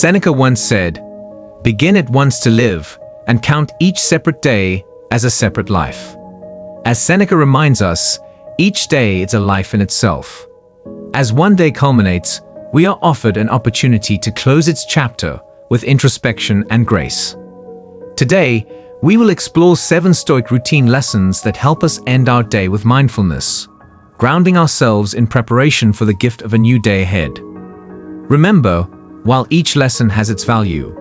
Seneca once said, "Begin at once to live, and count each separate day as a separate life." As Seneca reminds us, each day is a life in itself. As one day culminates, we are offered an opportunity to close its chapter with introspection and grace. Today, we will explore 7 Stoic routine lessons that help us end our day with mindfulness, grounding ourselves in preparation for the gift of a new day ahead. Remember, while each lesson has its value,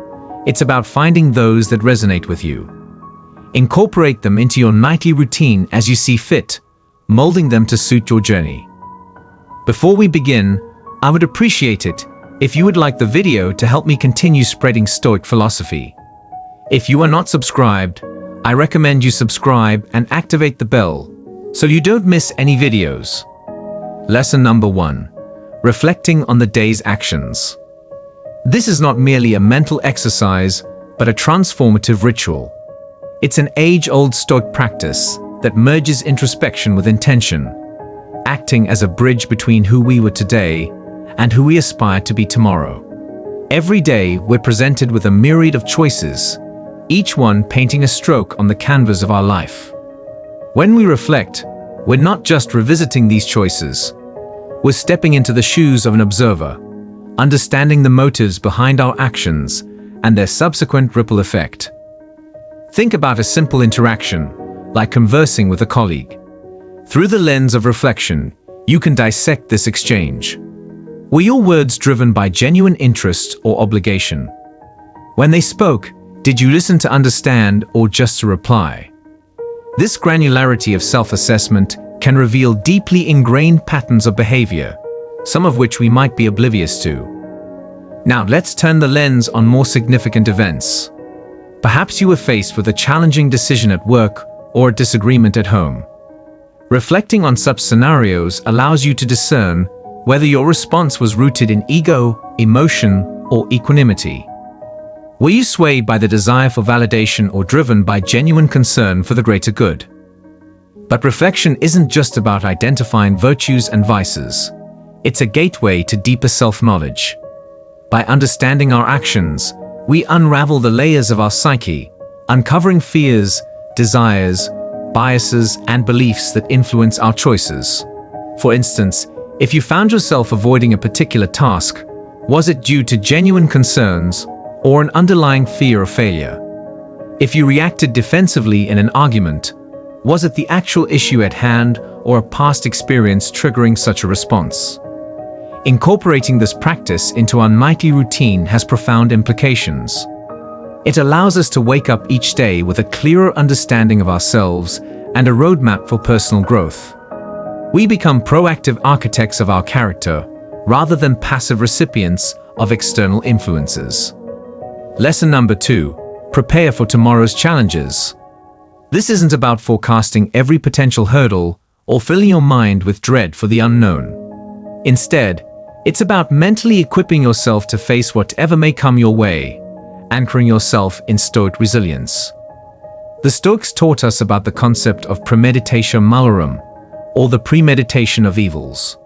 it's about finding those that resonate with you. Incorporate them into your nightly routine as you see fit, molding them to suit your journey. Before we begin, I would appreciate it if you would like the video to help me continue spreading Stoic philosophy. If you are not subscribed, I recommend you subscribe and activate the bell so you don't miss any videos. Lesson number 1. Reflecting on the day's actions. This is not merely a mental exercise, but a transformative ritual. It's an age-old Stoic practice that merges introspection with intention, acting as a bridge between who we were today and who we aspire to be tomorrow. Every day, we're presented with a myriad of choices, each one painting a stroke on the canvas of our life. When we reflect, we're not just revisiting these choices. We're stepping into the shoes of an observer, understanding the motives behind our actions and their subsequent ripple effect. Think about a simple interaction, like conversing with a colleague. Through the lens of reflection, you can dissect this exchange. Were your words driven by genuine interest or obligation? When they spoke, did you listen to understand or just to reply? This granularity of self-assessment can reveal deeply ingrained patterns of behavior, some of which we might be oblivious to. Now let's turn the lens on more significant events. Perhaps you were faced with a challenging decision at work or a disagreement at home. Reflecting on such scenarios allows you to discern whether your response was rooted in ego, emotion, or equanimity. Were you swayed by the desire for validation or driven by genuine concern for the greater good? But reflection isn't just about identifying virtues and vices. It's a gateway to deeper self-knowledge. By understanding our actions, we unravel the layers of our psyche, uncovering fears, desires, biases, and beliefs that influence our choices. For instance, if you found yourself avoiding a particular task, was it due to genuine concerns or an underlying fear of failure? If you reacted defensively in an argument, was it the actual issue at hand or a past experience triggering such a response? Incorporating this practice into our nightly routine has profound implications. It allows us to wake up each day with a clearer understanding of ourselves and a roadmap for personal growth. We become proactive architects of our character rather than passive recipients of external influences. Lesson number 2. Prepare for tomorrow's challenges. This isn't about forecasting every potential hurdle or filling your mind with dread for the unknown. Instead, it's about mentally equipping yourself to face whatever may come your way, anchoring yourself in Stoic resilience. The Stoics taught us about the concept of premeditatio malorum, or the premeditation of evils.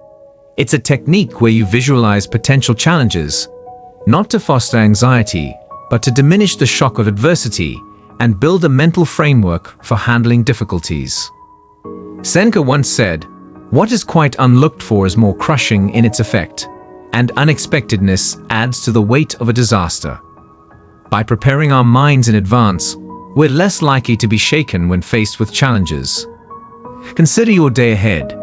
It's a technique where you visualize potential challenges, not to foster anxiety, but to diminish the shock of adversity and build a mental framework for handling difficulties. Seneca once said, "What is quite unlooked for is more crushing in its effect, and unexpectedness adds to the weight of a disaster." By preparing our minds in advance, we're less likely to be shaken when faced with challenges. Consider your day ahead.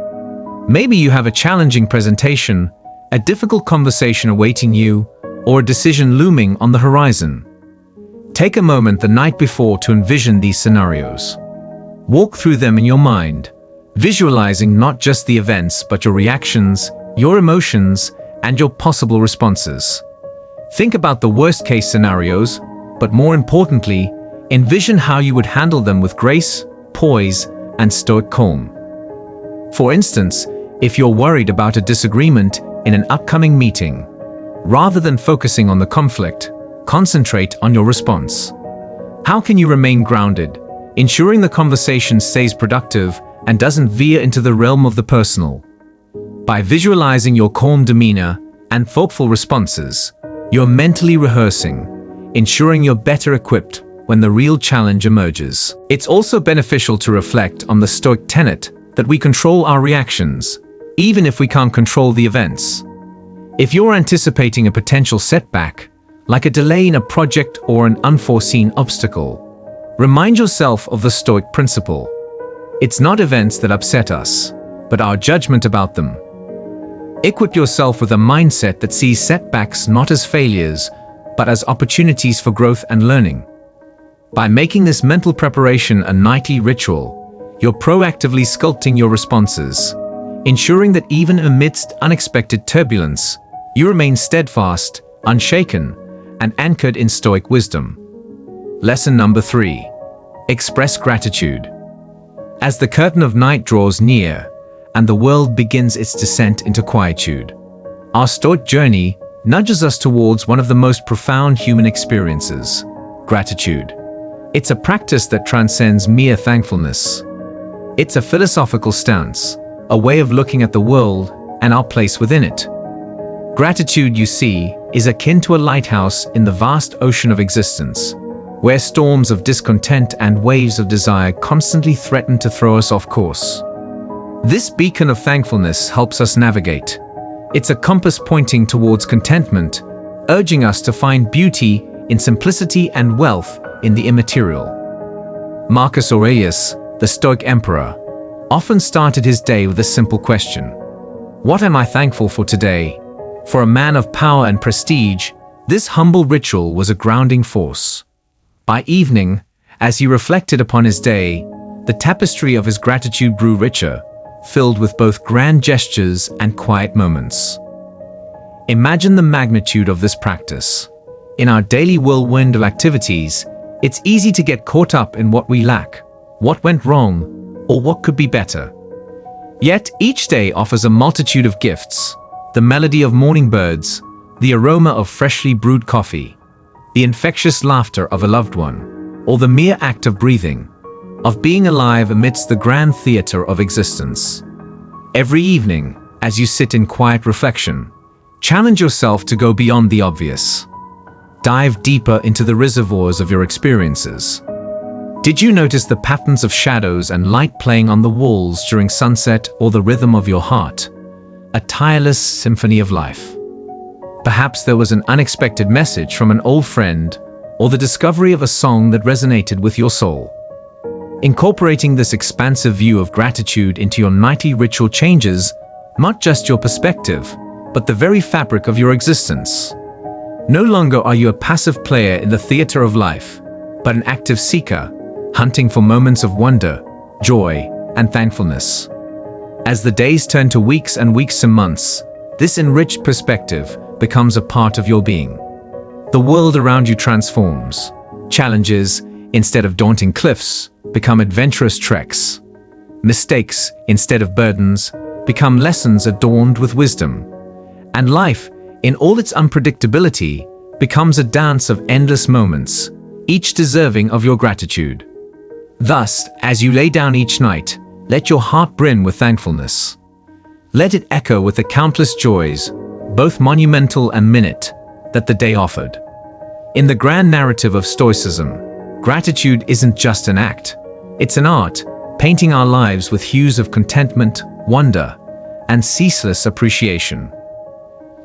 Maybe you have a challenging presentation, a difficult conversation awaiting you, or a decision looming on the horizon. Take a moment the night before to envision these scenarios. Walk through them in your mind, visualizing not just the events but your reactions, your emotions, and your possible responses. Think about the worst-case scenarios, but more importantly, envision how you would handle them with grace, poise, and Stoic calm. For instance, if you're worried about a disagreement in an upcoming meeting, rather than focusing on the conflict, concentrate on your response. How can you remain grounded, ensuring the conversation stays productive and doesn't veer into the realm of the personal? By visualizing your calm demeanor and thoughtful responses, You're mentally rehearsing, ensuring you're better equipped when the real challenge emerges. It's also beneficial to reflect on the Stoic tenet that we control our reactions, even if we can't control the events. If you're anticipating a potential setback, like a delay in a project or an unforeseen obstacle, remind yourself of the Stoic principle. It's not events that upset us, but our judgment about them. Equip yourself with a mindset that sees setbacks not as failures, but as opportunities for growth and learning. By making this mental preparation a nightly ritual, you're proactively sculpting your responses, ensuring that even amidst unexpected turbulence, you remain steadfast, unshaken, and anchored in Stoic wisdom. Lesson number 3. Express gratitude. As the curtain of night draws near, and the world begins its descent into quietude, our Stoic journey nudges us towards one of the most profound human experiences: gratitude. It's a practice that transcends mere thankfulness. It's a philosophical stance, a way of looking at the world and our place within it. Gratitude, you see, is akin to a lighthouse in the vast ocean of existence, where storms of discontent and waves of desire constantly threaten to throw us off course. This beacon of thankfulness helps us navigate. It's a compass pointing towards contentment, urging us to find beauty in simplicity and wealth in the immaterial. Marcus Aurelius, the Stoic emperor, often started his day with a simple question: what am I thankful for today? For a man of power and prestige, this humble ritual was a grounding force. By evening, as he reflected upon his day, the tapestry of his gratitude grew richer, filled with both grand gestures and quiet moments. Imagine the magnitude of this practice. In our daily whirlwind of activities, it's easy to get caught up in what we lack, what went wrong, or what could be better. Yet each day offers a multitude of gifts: the melody of morning birds, the aroma of freshly brewed coffee, the infectious laughter of a loved one, or the mere act of breathing, of being alive amidst the grand theater of existence. Every evening, as you sit in quiet reflection, challenge yourself to go beyond the obvious. Dive deeper into the reservoirs of your experiences. Did you notice the patterns of shadows and light playing on the walls during sunset, or the rhythm of your heart? A tireless symphony of life. Perhaps there was an unexpected message from an old friend, or the discovery of a song that resonated with your soul. Incorporating this expansive view of gratitude into your nightly ritual changes not just your perspective, but the very fabric of your existence. No longer are you a passive player in the theater of life, but an active seeker, hunting for moments of wonder, joy, and thankfulness. As the days turn to weeks and weeks to months, this enriched perspective becomes a part of your being. The world around you transforms. Challenges, instead of daunting cliffs, become adventurous treks. Mistakes, instead of burdens, become lessons adorned with wisdom. And life, in all its unpredictability, becomes a dance of endless moments, each deserving of your gratitude. Thus, as you lay down each night, let your heart brim with thankfulness. Let it echo with the countless joys, both monumental and minute, that the day offered. In the grand narrative of Stoicism, gratitude isn't just an act, it's an art, painting our lives with hues of contentment, wonder, and ceaseless appreciation.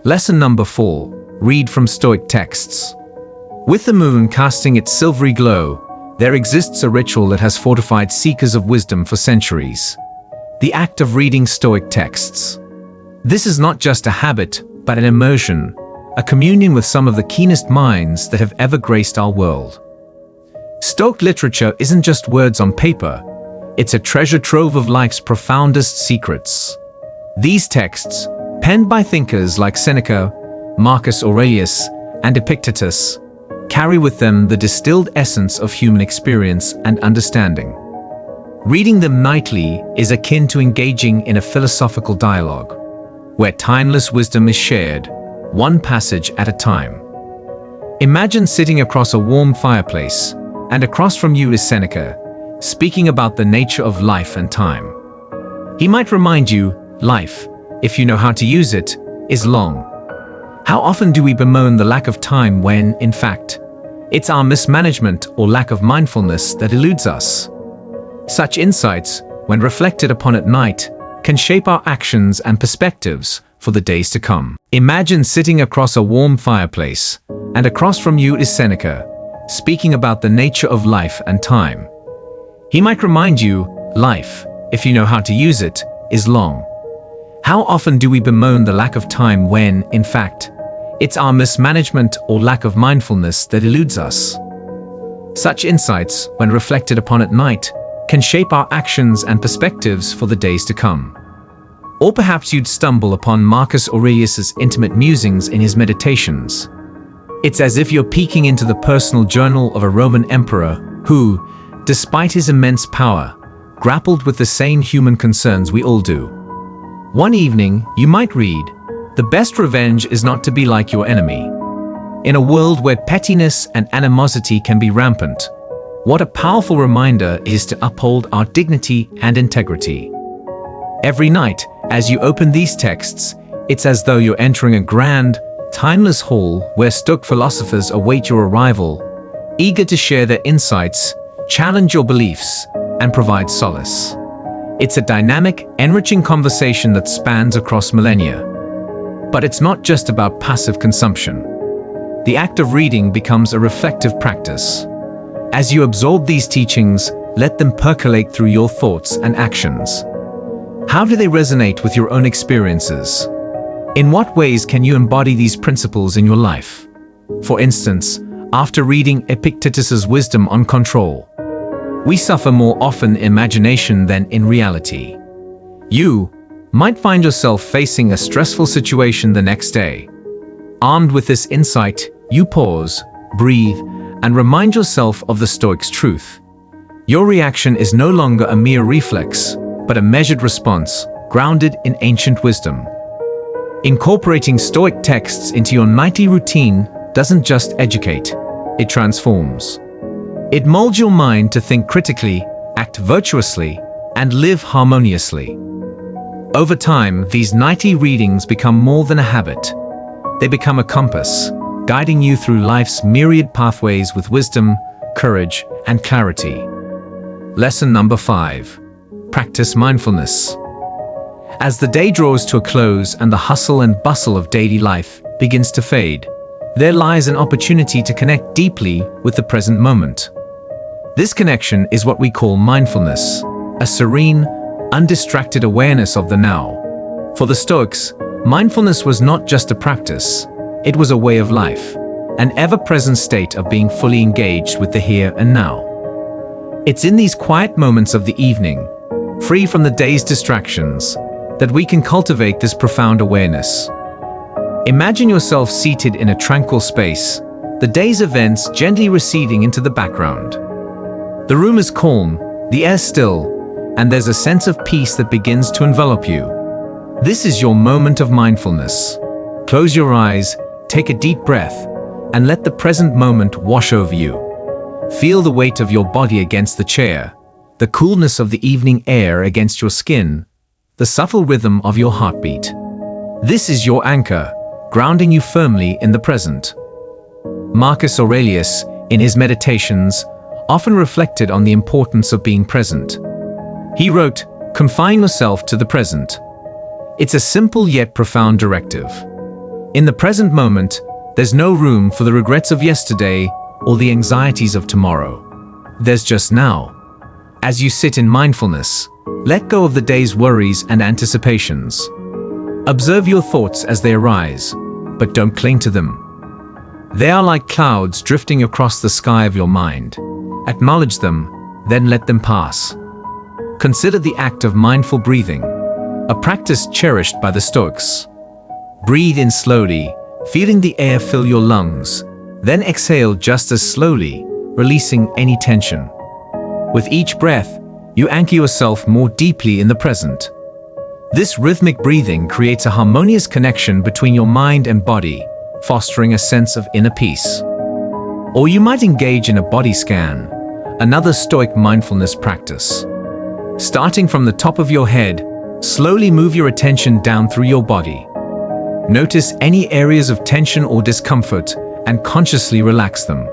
Lesson number 4. Read from Stoic texts. With the moon casting its silvery glow, there exists a ritual that has fortified seekers of wisdom for centuries: the act of reading Stoic texts. This is not just a habit, but an immersion, a communion with some of the keenest minds that have ever graced our world. Stoic literature isn't just words on paper, it's a treasure trove of life's profoundest secrets. These texts, penned by thinkers like Seneca, Marcus Aurelius, and Epictetus, carry with them the distilled essence of human experience and understanding. Reading them nightly is akin to engaging in a philosophical dialogue, where timeless wisdom is shared, one passage at a time. Imagine sitting across a warm fireplace, and across from you is Seneca, speaking about the nature of life and time. He might remind you, life, if you know how to use it, is long. How often do we bemoan the lack of time when, in fact, it's our mismanagement or lack of mindfulness that eludes us? Such insights, when reflected upon at night, can shape our actions and perspectives for the days to come. Imagine sitting across a warm fireplace, and across from you is Seneca, speaking about the nature of life and time. He might remind you, life, if you know how to use it, is long. How often do we bemoan the lack of time when, in fact, it's our mismanagement or lack of mindfulness that eludes us? Such insights, when reflected upon at night, can shape our actions and perspectives for the days to come. Or perhaps you'd stumble upon Marcus Aurelius's intimate musings in his Meditations. It's as if you're peeking into the personal journal of a Roman emperor who, despite his immense power, grappled with the same human concerns we all do. One evening, you might read, "The best revenge is not to be like your enemy." In a world where pettiness and animosity can be rampant, what a powerful reminder it is to uphold our dignity and integrity. Every night, as you open these texts, it's as though you're entering a grand, timeless hall where Stoic philosophers await your arrival, eager to share their insights, challenge your beliefs, and provide solace. It's a dynamic, enriching conversation that spans across millennia. But it's not just about passive consumption. The act of reading becomes a reflective practice. As you absorb these teachings, let them percolate through your thoughts and actions. How do they resonate with your own experiences? In what ways can you embody these principles in your life? For instance, after reading Epictetus's wisdom on control, we suffer more often in imagination than in reality. You might find yourself facing a stressful situation the next day. Armed with this insight, you pause, breathe, and remind yourself of the Stoic's truth. Your reaction is no longer a mere reflex, but a measured response, grounded in ancient wisdom. Incorporating Stoic texts into your nightly routine doesn't just educate, it transforms. It molds your mind to think critically, act virtuously, and live harmoniously. Over time, these nightly readings become more than a habit. They become a compass, guiding you through life's myriad pathways with wisdom, courage, and clarity. Lesson number 5. Practice mindfulness. As the day draws to a close and the hustle and bustle of daily life begins to fade, there lies an opportunity to connect deeply with the present moment. This connection is what we call mindfulness, a serene, undistracted awareness of the now. For the Stoics, mindfulness was not just a practice, it was a way of life, an ever-present state of being fully engaged with the here and now. It's in these quiet moments of the evening, free from the day's distractions, that we can cultivate this profound awareness. Imagine yourself seated in a tranquil space, the day's events gently receding into the background. The room is calm, the air still, and there's a sense of peace that begins to envelop you. This is your moment of mindfulness. Close your eyes, take a deep breath, and let the present moment wash over you. Feel the weight of your body against the chair, the coolness of the evening air against your skin, the subtle rhythm of your heartbeat. This is your anchor, grounding you firmly in the present. Marcus Aurelius, in his Meditations, often reflected on the importance of being present. He wrote, "Confine yourself to the present." It's a simple yet profound directive. In the present moment, there's no room for the regrets of yesterday or the anxieties of tomorrow. There's just now. As you sit in mindfulness, let go of the day's worries and anticipations. Observe your thoughts as they arise, but don't cling to them. They are like clouds drifting across the sky of your mind. Acknowledge them, then let them pass. Consider the act of mindful breathing, a practice cherished by the Stoics. Breathe in slowly, feeling the air fill your lungs, then exhale just as slowly, releasing any tension. With each breath, you anchor yourself more deeply in the present. This rhythmic breathing creates a harmonious connection between your mind and body, fostering a sense of inner peace. Or you might engage in a body scan, another Stoic mindfulness practice. Starting from the top of your head, slowly move your attention down through your body. Notice any areas of tension or discomfort and consciously relax them.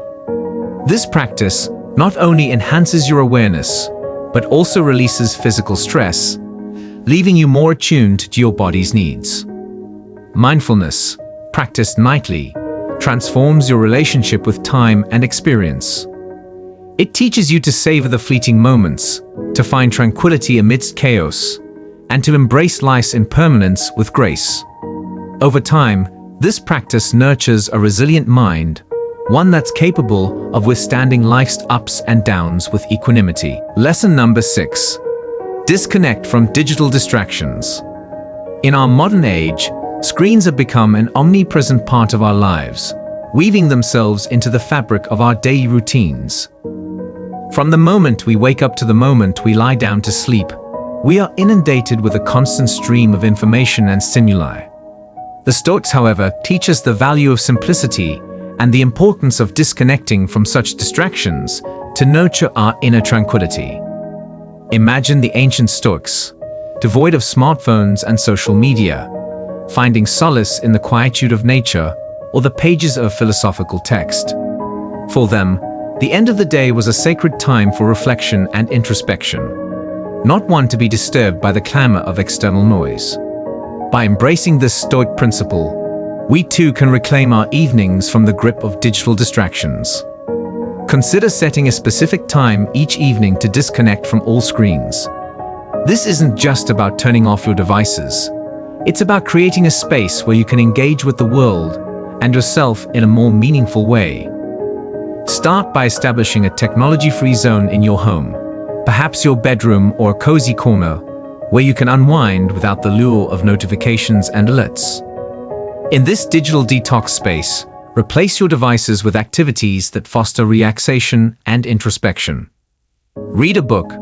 This practice not only enhances your awareness, but also releases physical stress, leaving you more attuned to your body's needs. Mindfulness, practiced nightly, transforms your relationship with time and experience. It teaches you to savor the fleeting moments, to find tranquility amidst chaos, and to embrace life's impermanence with grace. Over time, this practice nurtures a resilient mind, one that's capable of withstanding life's ups and downs with equanimity. Lesson number 6. Disconnect from digital distractions. In our modern age, screens have become an omnipresent part of our lives, weaving themselves into the fabric of our daily routines. From the moment we wake up to the moment we lie down to sleep, we are inundated with a constant stream of information and stimuli. The Stoics, however, teach us the value of simplicity and the importance of disconnecting from such distractions to nurture our inner tranquility. Imagine the ancient Stoics, devoid of smartphones and social media, finding solace in the quietude of nature or the pages of philosophical text. For them, the end of the day was a sacred time for reflection and introspection, not one to be disturbed by the clamor of external noise. By embracing this Stoic principle, we too can reclaim our evenings from the grip of digital distractions. Consider setting a specific time each evening to disconnect from all screens. This isn't just about turning off your devices. It's about creating a space where you can engage with the world and yourself in a more meaningful way. Start by establishing a technology-free zone in your home, perhaps your bedroom or a cozy corner, where you can unwind without the lure of notifications and alerts. In this digital detox space, replace your devices with activities that foster relaxation and introspection. Read a book,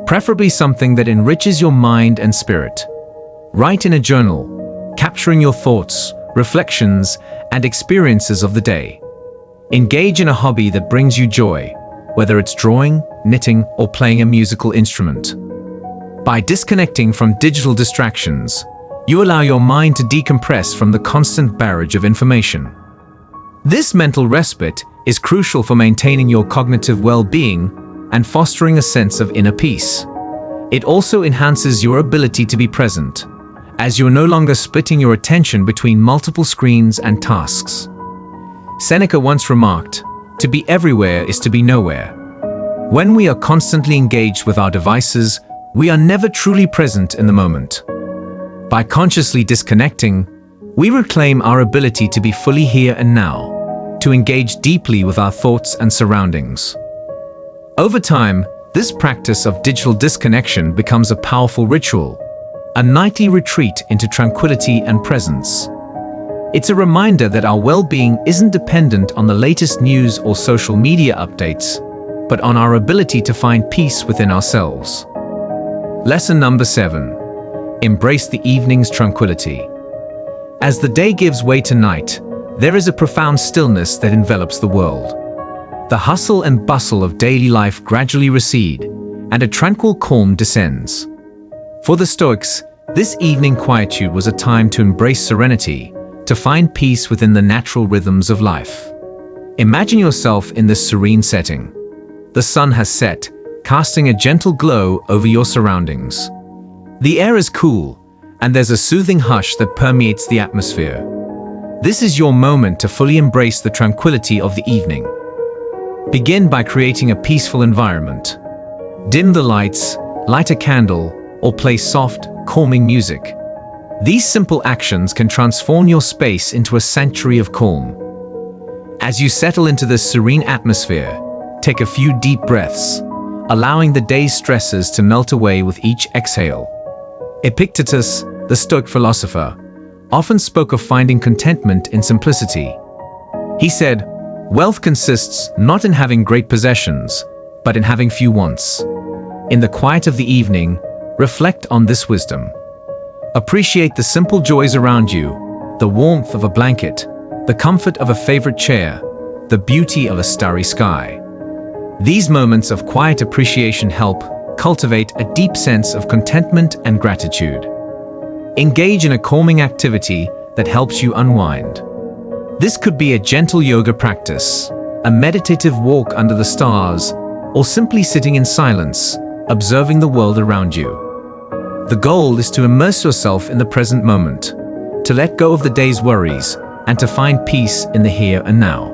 preferably something that enriches your mind and spirit. Write in a journal, capturing your thoughts, reflections, and experiences of the day. Engage in a hobby that brings you joy, whether it's drawing, knitting, or playing a musical instrument. By disconnecting from digital distractions, you allow your mind to decompress from the constant barrage of information. This mental respite is crucial for maintaining your cognitive well-being and fostering a sense of inner peace. It also enhances your ability to be present, as you're no longer splitting your attention between multiple screens and tasks. Seneca once remarked, "To be everywhere is to be nowhere." When we are constantly engaged with our devices, we are never truly present in the moment. By consciously disconnecting, we reclaim our ability to be fully here and now, to engage deeply with our thoughts and surroundings. Over time, this practice of digital disconnection becomes a powerful ritual, a nightly retreat into tranquility and presence. It's a reminder that our well-being isn't dependent on the latest news or social media updates, but on our ability to find peace within ourselves. Lesson number 7. Embrace the evening's tranquility. As the day gives way to night, there is a profound stillness that envelops the world. The hustle and bustle of daily life gradually recede, and a tranquil calm descends. For the Stoics, this evening quietude was a time to embrace serenity, to find peace within the natural rhythms of life. Imagine yourself in this serene setting. The sun has set, casting a gentle glow over your surroundings. The air is cool, and there's a soothing hush that permeates the atmosphere. This is your moment to fully embrace the tranquility of the evening. Begin by creating a peaceful environment. Dim the lights, light a candle, or play soft, calming music. These simple actions can transform your space into a sanctuary of calm. As you settle into this serene atmosphere, take a few deep breaths, allowing the day's stresses to melt away with each exhale. Epictetus, the Stoic philosopher, often spoke of finding contentment in simplicity. He said, "Wealth consists not in having great possessions, but in having few wants." In the quiet of the evening, reflect on this wisdom. Appreciate the simple joys around you, the warmth of a blanket, the comfort of a favorite chair, the beauty of a starry sky. These moments of quiet appreciation help cultivate a deep sense of contentment and gratitude. Engage in a calming activity that helps you unwind. This could be a gentle yoga practice, a meditative walk under the stars, or simply sitting in silence, observing the world around you. The goal is to immerse yourself in the present moment, to let go of the day's worries, and to find peace in the here and now.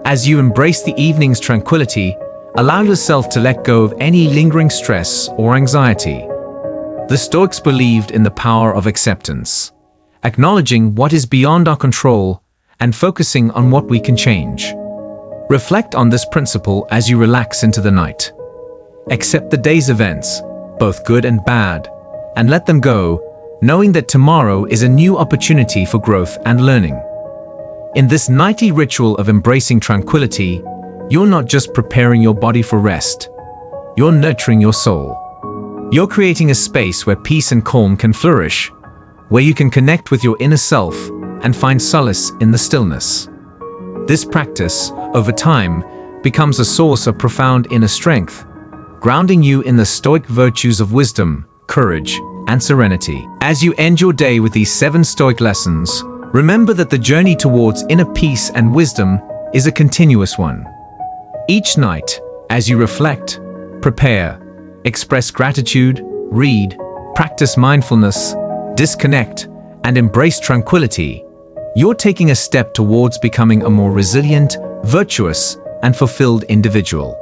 As you embrace the evening's tranquility, allow yourself to let go of any lingering stress or anxiety. The Stoics believed in the power of acceptance, acknowledging what is beyond our control and focusing on what we can change. Reflect on this principle as you relax into the night. Accept the day's events, both good and bad, and let them go, knowing that tomorrow is a new opportunity for growth and learning. In this nightly ritual of embracing tranquility, you're not just preparing your body for rest, you're nurturing your soul. You're creating a space where peace and calm can flourish, where you can connect with your inner self and find solace in the stillness. This practice, over time, becomes a source of profound inner strength, grounding you in the Stoic virtues of wisdom, courage, and serenity. As you end your day with these 7 Stoic lessons, remember that the journey towards inner peace and wisdom is a continuous one. Each night, as you reflect, prepare, express gratitude, read, practice mindfulness, disconnect, and embrace tranquility, you're taking a step towards becoming a more resilient, virtuous, and fulfilled individual.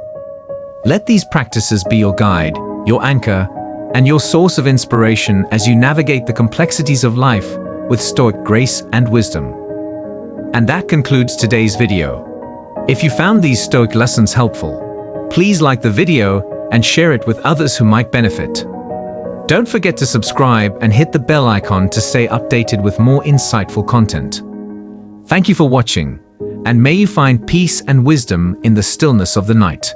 Let these practices be your guide, your anchor, and your source of inspiration as you navigate the complexities of life with Stoic grace and wisdom. And that concludes today's video. If you found these Stoic lessons helpful, please like the video and share it with others who might benefit. Don't forget to subscribe and hit the bell icon to stay updated with more insightful content. Thank you for watching, and may you find peace and wisdom in the stillness of the night.